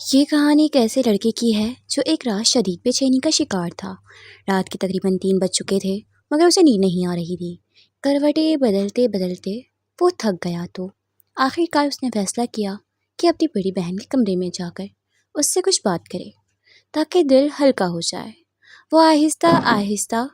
یہ کہانی ایک ایسے لڑکے کی ہے جو ایک رات شدید بے چینی کا شکار تھا۔ رات کے تقریباً 3 بج چکے تھے مگر اسے نیند نہیں آ رہی تھی۔ کروٹیں بدلتے بدلتے وہ تھک گیا تو آخر کار اس نے فیصلہ کیا کہ اپنی بڑی بہن کے کمرے میں جا کر اس سے کچھ بات کرے تاکہ دل ہلکا ہو جائے۔ وہ آہستہ آہستہ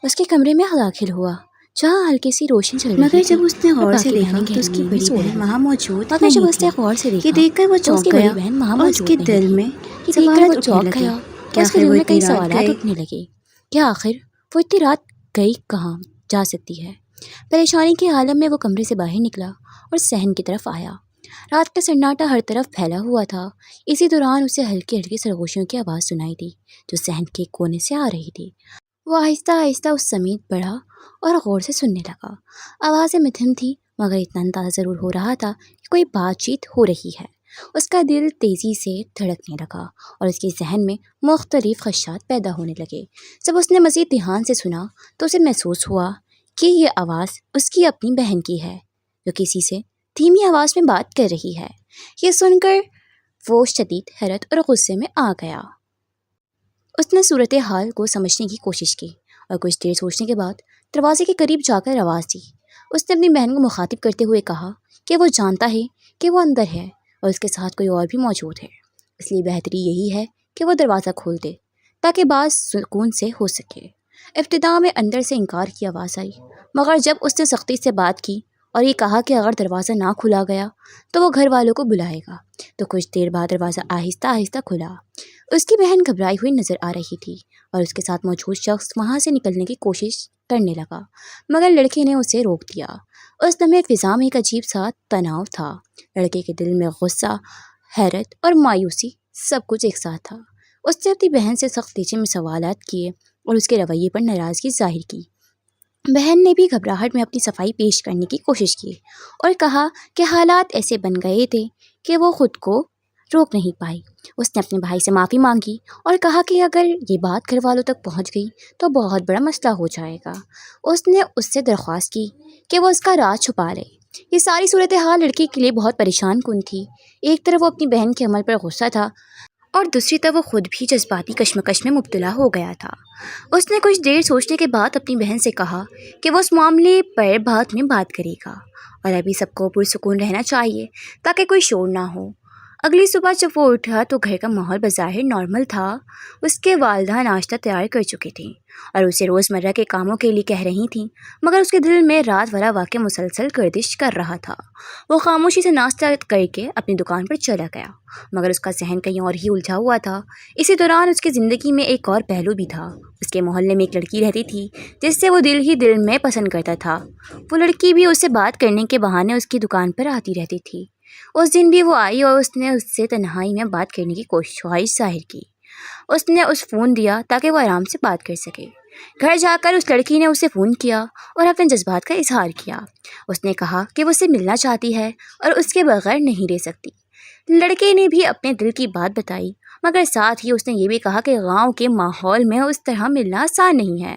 اس کے کمرے میں داخل ہوا جہاں ہلکی سی روشنی چل رہی تھی، مگر جب اس نے غور سے دیکھا تو اس کی بڑی بہن وہاں موجود نہیں تھی۔ یہ دیکھ کر وہ چونک گیا اور اس کے دل میں سوالات اٹھنے لگے۔ کیا آخر وہ اتنی رات گئے؟ اٹھنے لگے کیا آخر وہ اتنی رات گئی کہاں جا سکتی ہے؟ پریشانی کے عالم میں وہ کمرے سے باہر نکلا اور صحن کی طرف آیا۔ رات کا سناٹا ہر طرف پھیلا ہوا تھا۔ اسی دوران اسے ہلکی ہلکی سرگوشیوں کی آواز سنائی دی جو صحن کے کونے سے آ رہی تھی۔ وہ آہستہ آہستہ اس سمیت بڑھا اور غور سے سننے لگا۔ آوازیں مدھم تھی مگر اتنا اندازہ ضرور ہو رہا تھا کہ کوئی بات چیت ہو رہی ہے۔ اس کا دل تیزی سے دھڑکنے لگا اور اس کے ذہن میں مختلف خدشات پیدا ہونے لگے۔ جب اس نے مزید دھیان سے سنا تو اسے محسوس ہوا کہ یہ آواز اس کی اپنی بہن کی ہے جو کسی سے دھیمی آواز میں بات کر رہی ہے۔ یہ سن کر وہ شدید حیرت اور غصے میں آ گیا۔ اس نے صورتحال کو سمجھنے کی کوشش کی اور کچھ دیر سوچنے کے بعد دروازے کے قریب جا کر آواز دی۔ اس نے اپنی بہن کو مخاطب کرتے ہوئے کہا کہ وہ جانتا ہے کہ وہ اندر ہے اور اس کے ساتھ کوئی اور بھی موجود ہے، اس لیے بہتری یہی ہے کہ وہ دروازہ کھول دے تاکہ بات سکون سے ہو سکے۔ ابتدا میں اندر سے انکار کی آواز آئی مگر جب اس نے سختی سے بات کی اور یہ کہا کہ اگر دروازہ نہ کھلا گیا تو وہ گھر والوں کو بلائے گا، تو کچھ دیر بعد دروازہ آہستہ آہستہ کھلا۔ اس کی بہن گھبرائی ہوئی نظر آ رہی تھی اور اس کے ساتھ موجود شخص وہاں سے نکلنے کی کوشش کرنے لگا مگر لڑکے نے اسے روک دیا۔ اس لمحے فضا میں ایک عجیب سا تناؤ تھا۔ لڑکے کے دل میں غصہ، حیرت اور مایوسی سب کچھ ایک ساتھ تھا۔ اس نے اپنی بہن سے سخت لہجے میں سوالات کیے اور اس کے رویے پر ناراضگی ظاہر کی۔ بہن نے بھی گھبراہٹ میں اپنی صفائی پیش کرنے کی کوشش کی اور کہا کہ حالات ایسے بن گئے تھے کہ وہ خود کو روک نہیں پائی۔ اس نے اپنے بھائی سے معافی مانگی اور کہا کہ اگر یہ بات گھر والوں تک پہنچ گئی تو بہت بڑا مسئلہ ہو جائے گا۔ اس نے اس سے درخواست کی کہ وہ اس کا راز چھپا لے۔ یہ ساری صورتحال لڑکی کے لیے بہت پریشان کن تھی۔ ایک طرف وہ اپنی بہن کے عمل پر غصہ تھا اور دوسری طرف وہ خود بھی جذباتی کشمکش میں مبتلا ہو گیا تھا۔ اس نے کچھ دیر سوچنے کے بعد اپنی بہن سے کہا کہ وہ اس معاملے پر بعد میں بات کرے گا اور ابھی سب کو پرسکون رہنا چاہیے تاکہ کوئی شور نہ ہو۔ اگلی صبح جب وہ اٹھا تو گھر کا ماحول بظاہر نارمل تھا۔ اس کے والدہ ناشتہ تیار کر چکی تھیں اور اسے روزمرہ کے کاموں کے لیے کہہ رہی تھیں مگر اس کے دل میں رات والا واقعہ مسلسل گردش کر رہا تھا۔ وہ خاموشی سے ناشتہ کر کے اپنی دکان پر چلا گیا مگر اس کا ذہن کہیں اور ہی الجھا ہوا تھا۔ اسی دوران اس کی زندگی میں ایک اور پہلو بھی تھا۔ اس کے محلے میں ایک لڑکی رہتی تھی جس سے وہ دل ہی دل میں پسند کرتا تھا۔ وہ لڑکی بھی اس سے بات کرنے کے بہانے اس کی دکان پر آتی رہتی تھی۔ اس دن بھی وہ آئی اور اس نے اس سے تنہائی میں بات کرنے کی خواہش ظاہر کی۔ اس نے اس فون دیا تاکہ وہ آرام سے بات کر سکے۔ گھر جا کر اس لڑکی نے اسے فون کیا اور اپنے جذبات کا اظہار کیا۔ اس نے کہا کہ وہ اس سے ملنا چاہتی ہے اور اس کے بغیر نہیں رہ سکتی۔ لڑکے نے بھی اپنے دل کی بات بتائی مگر ساتھ ہی اس نے یہ بھی کہا کہ گاؤں کے ماحول میں اس طرح ملنا آسان نہیں ہے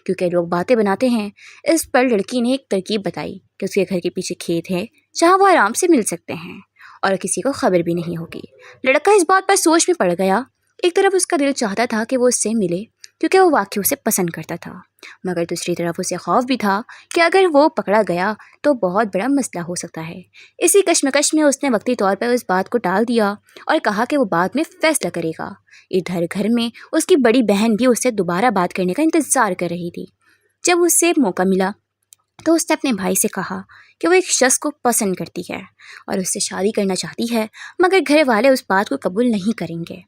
کیونکہ لوگ باتیں بناتے ہیں۔ اس پر لڑکی نے ایک ترکیب بتائی کہ اس کے گھر کے پیچھے کھیت ہے جہاں وہ آرام سے مل سکتے ہیں اور کسی کو خبر بھی نہیں ہوگی۔ لڑکا اس بات پر سوچ میں پڑ گیا۔ ایک طرف اس کا دل چاہتا تھا کہ وہ اس سے ملے کیونکہ وہ واقعی اسے پسند کرتا تھا مگر دوسری طرف اسے خوف بھی تھا کہ اگر وہ پکڑا گیا تو بہت بڑا مسئلہ ہو سکتا ہے۔ اسی کشمکش میں اس نے وقتی طور پر اس بات کو ٹال دیا اور کہا کہ وہ بعد میں فیصلہ کرے گا۔ ادھر گھر میں اس کی بڑی بہن بھی اس سے دوبارہ بات کرنے کا انتظار کر رہی تھی۔ جب اس سے موقع ملا تو اس نے اپنے بھائی سے کہا کہ وہ ایک شخص کو پسند کرتی ہے اور اس سے شادی کرنا چاہتی ہے مگر گھر والے اس بات کو قبول نہیں کریں گے۔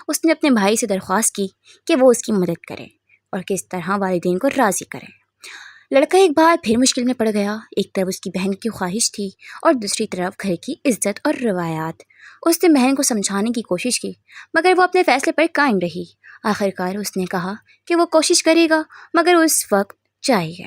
اس نے اپنے بھائی سے درخواست کی کہ وہ اس کی مدد کرے اور کس طرح والدین کو راضی کرے۔ لڑکا ایک بار پھر مشکل میں پڑ گیا۔ ایک طرف اس کی بہن کی خواہش تھی اور دوسری طرف گھر کی عزت اور روایات۔ اس نے بہن کو سمجھانے کی کوشش کی مگر وہ اپنے فیصلے پر قائم رہی۔ آخرکار اس نے کہا کہ وہ کوشش کرے گا مگر اس وقت چاہیے۔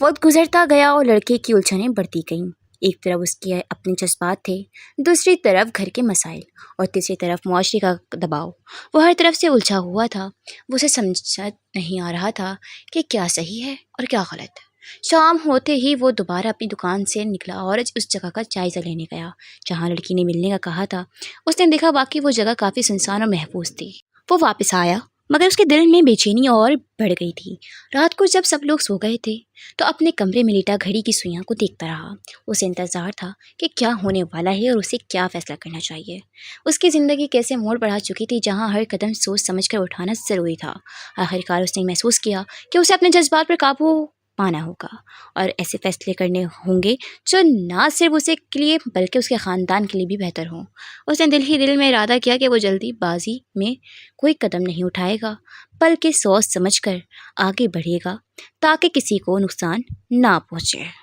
وقت گزرتا گیا اور لڑکے کی الجھنیں بڑھتی گئیں۔ ایک طرف اس کے اپنے جذبات تھے، دوسری طرف گھر کے مسائل اور تیسری طرف معاشرے کا دباؤ۔ وہ ہر طرف سے الجھا ہوا تھا۔ وہ اسے سمجھ نہیں آ رہا تھا کہ کیا صحیح ہے اور کیا غلط۔ شام ہوتے ہی وہ دوبارہ اپنی دکان سے نکلا اور اس جگہ کا جائزہ لینے گیا جہاں لڑکی نے ملنے کا کہا تھا۔ اس نے دیکھا واقعی وہ جگہ کافی سنسان اور محفوظ تھی۔ وہ واپس آیا مگر اس کے دل میں بے چینی اور بڑھ گئی تھی۔ رات کو جب سب لوگ سو گئے تھے تو اپنے کمرے میں لیٹا گھڑی کی سوئیاں کو دیکھتا رہا۔ اسے انتظار تھا کہ کیا ہونے والا ہے اور اسے کیا فیصلہ کرنا چاہیے۔ اس کی زندگی کیسے موڑ بڑھا چکی تھی جہاں ہر قدم سوچ سمجھ کر اٹھانا ضروری تھا۔ آخرکار اس نے محسوس کیا کہ اسے اپنے جذبات پر قابو پانا ہوگا اور ایسے فیصلے کرنے ہوں گے جو نہ صرف اسے کے لیے بلکہ اس کے خاندان کے لیے بھی بہتر ہوں۔ اس نے دل ہی دل میں ارادہ کیا کہ وہ جلدی بازی میں کوئی قدم نہیں اٹھائے گا بلکہ سوچ سمجھ کر آگے بڑھے گا تاکہ کسی کو نقصان نہ پہنچے۔